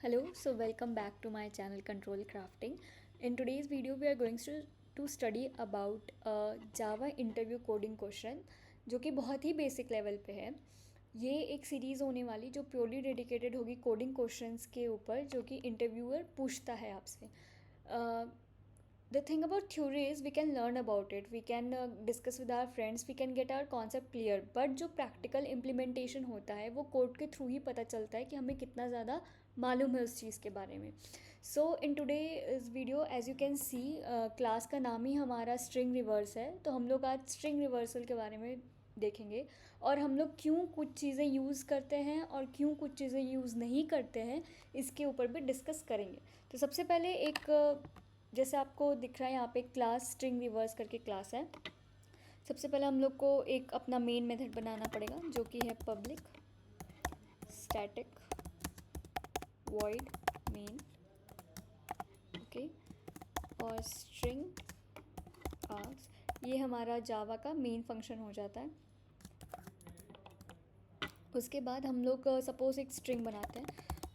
Hello, so welcome back to my channel Control Crafting. In today's video, we are going to study about Java interview coding question जो कि बहुत ही basic level पे है. ये एक series होने वाली जो प्योरली डेडिकेटेड होगी कोडिंग क्वेश्चंस के ऊपर जो कि इंटरव्यूअर पूछता है आपसे. The thing about theory is we can learn about it, we can discuss with our friends, we can get our concept clear, but जो practical implementation होता है वो कोड के थ्रू ही पता चलता है कि हमें कितना ज़्यादा मालूम है उस चीज़ के बारे में. सो इन टुडे इस video as you can see class का नाम ही हमारा स्ट्रिंग रिवर्स है, तो हम लोग आज स्ट्रिंग रिवर्सल के बारे में देखेंगे और हम लोग क्यों कुछ चीज़ें यूज़ करते हैं और क्यों कुछ चीज़ें यूज़ नहीं करते हैं इसके ऊपर भी डिस्कस करेंगे. तो सबसे पहले एक जैसे आपको दिख रहा है यहाँ पे क्लास स्ट्रिंग रिवर्स करके क्लास है. सबसे पहले हम लोग को एक अपना मेन मेथड बनाना पड़ेगा जो कि है public static void main. Okay, और स्ट्रिंग आर्ग्स, ये हमारा जावा का मेन फंक्शन हो जाता है. उसके बाद हम लोग सपोज़ एक स्ट्रिंग बनाते हैं.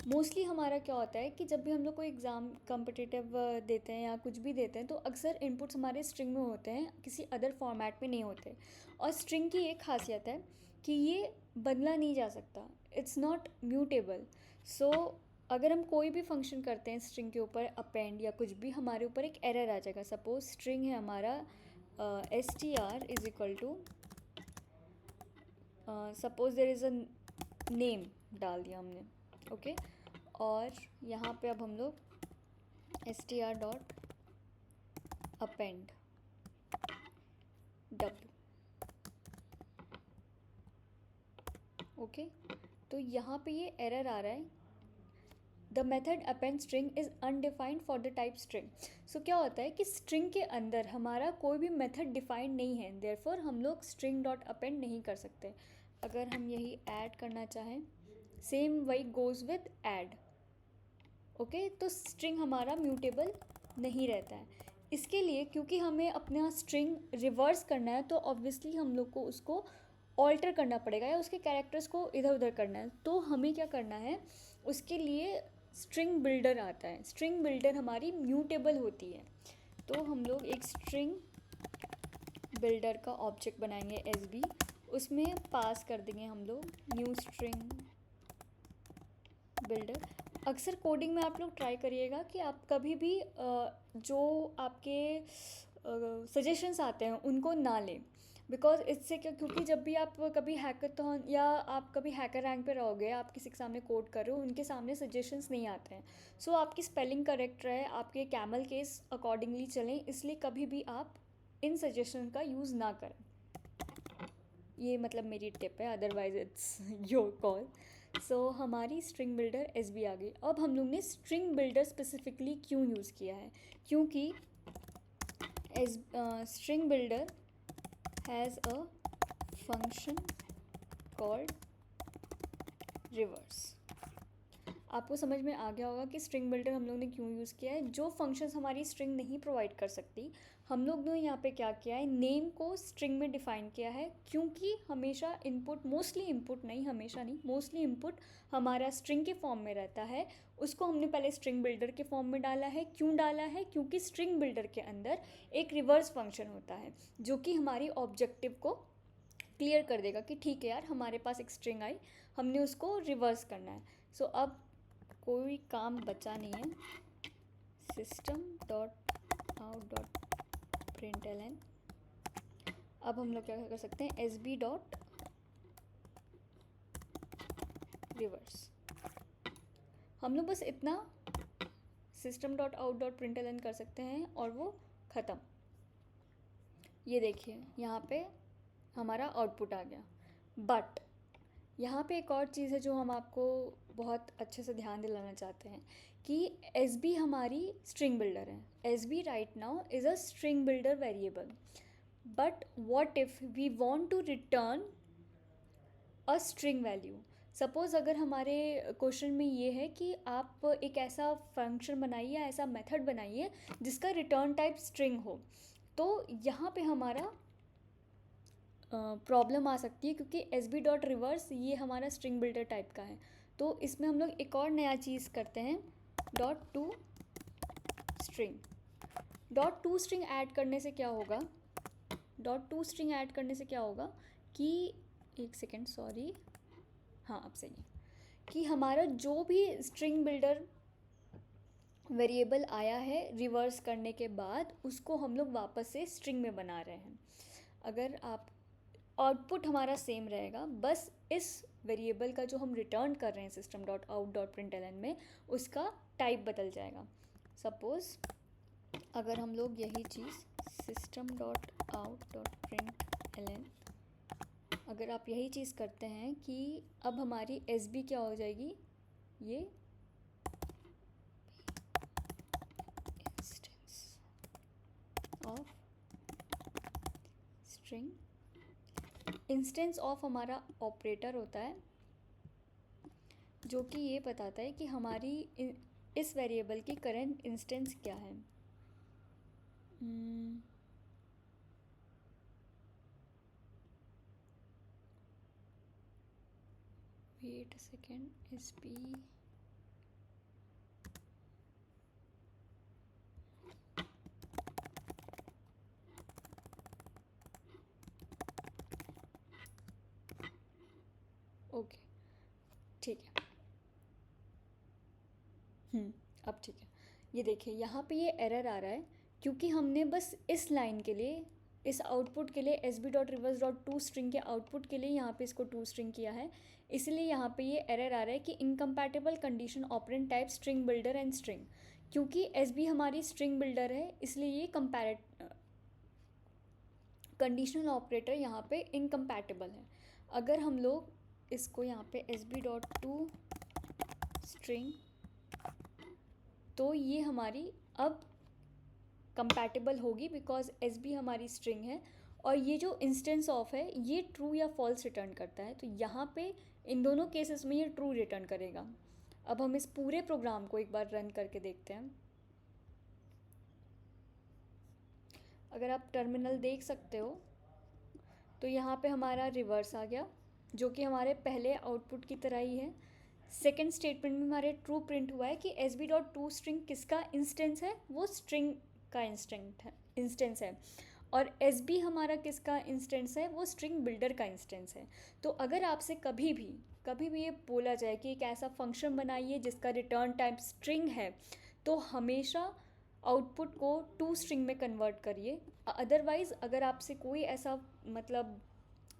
मोस्टली हमारा क्या होता है कि जब भी हम लोग कोई एग्ज़ाम कॉम्पिटिटिव देते हैं या कुछ भी देते हैं तो अक्सर इनपुट्स हमारे स्ट्रिंग में होते हैं, किसी अदर फॉर्मेट में नहीं होते. और स्ट्रिंग की एक खासियत है कि ये बदला नहीं जा सकता, इट्स नॉट म्यूटेबल. सो अगर हम कोई भी फंक्शन करते हैं स्ट्रिंग के ऊपर अपेंड या कुछ भी, हमारे ऊपर एक एरर आ जाएगा. सपोज स्ट्रिंग है हमारा str is equal to suppose there is a name डाल दिया हमने. ओके, और यहाँ पे अब हम लोग str dot append w. Okay, तो यहाँ पे ये एरर आ रहा है, the method append string is undefined for the type string. So क्या होता है कि स्ट्रिंग के अंदर हमारा कोई भी मेथड डिफाइंड नहीं है, देयरफॉर हम लोग स्ट्रिंग डॉट अपेंड नहीं कर सकते. अगर हम यही ऐड करना चाहें, सेम वही गोज़ विद ऐड. ओके, तो स्ट्रिंग हमारा म्यूटेबल नहीं रहता है. इसके लिए क्योंकि हमें अपना स्ट्रिंग रिवर्स करना है तो ऑब्वियसली हम लोग को उसको ऑल्टर करना पड़ेगा या उसके कैरेक्टर्स को इधर उधर करना है. तो हमें क्या करना है, उसके लिए स्ट्रिंग बिल्डर आता है. स्ट्रिंग बिल्डर हमारी म्यूटेबल होती है. तो हम लोग एक स्ट्रिंग बिल्डर का ऑब्जेक्ट बनाएंगे SB, उसमें पास कर देंगे हम लोग न्यू स्ट्रिंग बिल्डर. अक्सर कोडिंग में आप लोग ट्राई करिएगा कि आप कभी भी जो आपके सजेशंस आते हैं उनको ना लें, बिकॉज इससे क्या, क्योंकि जब भी आप कभी हैकाथॉन या आप कभी हैकर रैंक पे रहोगे, आप किसी के सामने कोड कर रहे हो, उनके सामने सजेशंस नहीं आते हैं. सो आपकी स्पेलिंग करेक्ट रहे, आपके कैमल केस अकॉर्डिंगली चलें, इसलिए कभी भी आप इन सजेशन का यूज़ ना करें. ये मतलब मेरी टिप है, अदरवाइज इट्स योर कॉल. सो हमारी स्ट्रिंग बिल्डर SB आ गई. अब हम लोग ने स्ट्रिंग बिल्डर स्पेसिफिकली क्यों यूज़ किया है, क्योंकि string builder has a function called reverse. आपको समझ में आ गया होगा कि स्ट्रिंग बिल्डर हम लोग ने क्यों यूज़ किया है. जो फंक्शंस हमारी स्ट्रिंग नहीं प्रोवाइड कर सकती, हम लोग ने यहाँ पे क्या किया है, नेम को स्ट्रिंग में डिफ़ाइन किया है. क्योंकि हमेशा इनपुट, मोस्टली इनपुट नहीं, हमेशा नहीं, मोस्टली इनपुट हमारा स्ट्रिंग के फॉर्म में रहता है. उसको हमने पहले स्ट्रिंग बिल्डर के फॉर्म में डाला है. क्यों डाला है, क्योंकि स्ट्रिंग बिल्डर के अंदर एक रिवर्स फंक्शन होता है जो कि हमारी ऑब्जेक्टिव को क्लियर कर देगा कि ठीक है यार, हमारे पास एक स्ट्रिंग आई, हमने उसको रिवर्स करना है. सो अब कोई काम बचा नहीं है. System dot out dot println. अब हम लोग क्या कर सकते हैं, SB डॉट रिवर्स. हम लोग बस इतना system dot out dot println कर सकते हैं और वो ख़त्म. ये देखिए यहाँ पे हमारा आउटपुट आ गया. बट यहाँ पे एक और चीज़ है जो हम आपको बहुत अच्छे से ध्यान दिलाना चाहते हैं कि SB हमारी स्ट्रिंग बिल्डर है. SB right now is a string builder variable. But what if we want to return a string value. Suppose अगर हमारे क्वेश्चन में ये है कि आप एक ऐसा फंक्शन बनाइए, ऐसा मेथड बनाइए जिसका रिटर्न टाइप स्ट्रिंग हो, तो यहाँ पे हमारा प्रॉब्लम आ सकती है क्योंकि SB डॉट रिवर्स ये हमारा स्ट्रिंग बिल्डर टाइप का है. तो इसमें हम लोग एक और नया चीज़ करते हैं, dot to string. Dot to string add करने से क्या होगा, डॉट टू स्ट्रिंग ऐड करने से क्या होगा कि, एक सेकेंड सॉरी, हाँ अब सही है, कि हमारा जो भी स्ट्रिंग बिल्डर वेरिएबल आया है रिवर्स करने के बाद उसको हम लोग वापस से स्ट्रिंग में बना रहे हैं। अगर आप, आउटपुट हमारा सेम रहेगा, बस इस वेरिएबल का जो हम रिटर्न कर रहे हैं system dot out dot println में, उसका टाइप बदल जाएगा। सपोज अगर हम लोग यही चीज़ system dot out dot println, अगर आप यही चीज़ करते हैं कि अब हमारी एस बी क्या हो जाएगी, ये instance of string, instance of हमारा ऑपरेटर होता है जो कि ये बताता है कि हमारी इस वेरिएबल की करंट इंस्टेंस क्या है। Wait second, S P okay ठीक है, अब ठीक है। ये देखिए यहाँ पे ये एरर आ रहा है क्योंकि हमने बस इस लाइन के लिए, इस आउटपुट के लिए S B dot reverse dot to string के आउटपुट के लिए यहाँ पे इसको टू स्ट्रिंग किया है, इसलिए यहाँ पे ये एरर आ रहा है कि incompatible condition operand type string builder and string. क्योंकि एस बी हमारी स्ट्रिंग बिल्डर है इसलिए ये कंडीशनल ऑपरेटर यहाँ पे इनकम्पैटिबल है। अगर हम लोग इसको यहाँ पे S B dot to string, तो ये हमारी अब कंपैटिबल होगी बिकॉज एस बी हमारी स्ट्रिंग है और ये जो इंस्टेंस ऑफ है ये ट्रू या फॉल्स रिटर्न करता है। तो यहाँ पे इन दोनों केसेस में ये ट्रू रिटर्न करेगा। अब हम इस पूरे प्रोग्राम को एक बार रन करके देखते हैं। अगर आप टर्मिनल देख सकते हो तो यहाँ पे हमारा रिवर्स आ गया जो कि हमारे पहले आउटपुट की तरह ही है। सेकेंड स्टेटमेंट में हमारे ट्रू प्रिंट हुआ है कि S B dot to string किसका इंस्टेंस है, वो स्ट्रिंग का इंस्टेंस है और एस बी हमारा किसका इंस्टेंस है, वो स्ट्रिंग बिल्डर का इंस्टेंस है। तो अगर आपसे कभी भी ये बोला जाए कि एक ऐसा फंक्शन बनाइए जिसका रिटर्न टाइप स्ट्रिंग है, तो हमेशा आउटपुट को टू स्ट्रिंग में कन्वर्ट करिए। अदरवाइज़ अगर आपसे कोई ऐसा मतलब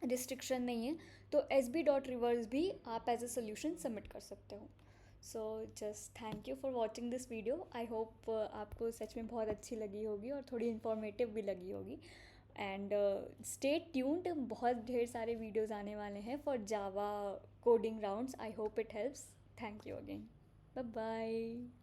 रिस्ट्रिक्शन नहीं है तो एस बी डॉट रिवर्स भी आप एज अ सोल्यूशन सबमिट कर सकते हो। So just thank you for watching this video. I hope आपको सच में बहुत अच्छी लगी होगी और थोड़ी इन्फॉर्मेटिव भी लगी होगी। एंड स्टे ट्यून्ड, बहुत ढेर सारे वीडियोज़ आने वाले हैं for Java coding rounds. I hope it helps. Thank you again, bye bye.